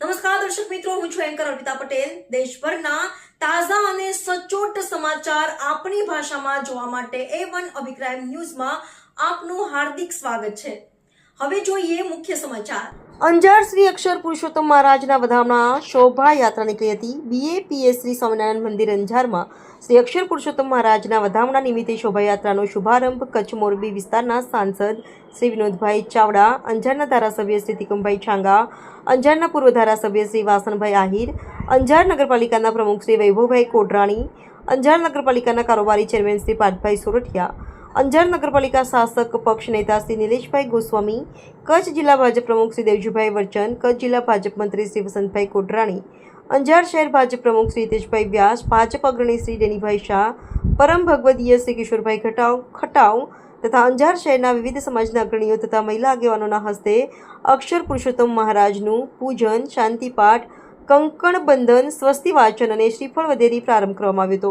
નમસ્કાર દર્શક મિત્રો, હું છું એન્કર અર્પિતા પટેલ. દેશભરના તાજા અને સચોટ સમાચાર આપણી ભાષામાં જોવા માટે A1 અભિપ્રાય ન્યૂઝમાં આપનું હાર્દિક સ્વાગત છે. હવે જોઈએ મુખ્ય સમાચાર. અંજાર શ્રી અક્ષર પુરુષોત્તમ મહારાજના વધામણા શોભાયાત્રા નીકળી હતી. BAPS શ્રી સ્વામિનારાયણ મંદિર અંજારમાં શ્રી અક્ષર પુરુષોત્તમ મહારાજના વધામણા નિમિત્તે શોભાયાત્રાનો શુભારંભ કચ્છ મોરબી વિસ્તારના સાંસદ શ્રી વિનોદભાઈ ચાવડા, અંજારના ધારાસભ્ય શ્રી તિકમભાઈ છાંગા, અંજારના પૂર્વ ધારાસભ્ય શ્રી વાસણભાઈ આહિર, અંજાર નગરપાલિકાના પ્રમુખ શ્રી વૈભવભાઈ કોડરાણી, અંજાર નગરપાલિકાના કારોબારી ચેરમેન શ્રી પાર્થભાઈ સોરઠિયા, અંજાર નગરપાલિકા શાસક પક્ષ નેતા શ્રી નિલેશભાઈ ગોસ્વામી, કચ્છ જિલ્લા ભાજપ પ્રમુખ શ્રી દેવજીભાઈ વર્ચન, કચ્છ જિલ્લા ભાજપ મંત્રી શ્રી વસંતભાઈ કોડરાણી, અંજાર શહેર ભાજપ પ્રમુખ શ્રી હિતેશભાઈ વ્યાસ, ભાજપ અગ્રણી શ્રી ડેનીભાઈ શાહ, પરમ ભગવદીય શ્રી કિશોરભાઈ ખટાવ તથા અંજાર શહેરના વિવિધ સમાજના અગ્રણીઓ તથા મહિલા આગેવાનોના હસ્તે અક્ષર પુરુષોત્તમ મહારાજનું પૂજન, શાંતિપાઠ, કંકણ બંધન, સ્વસ્તિ વાચન અને શ્રીફળ વધેરી પ્રારંભ કરવામાં આવ્યો હતો.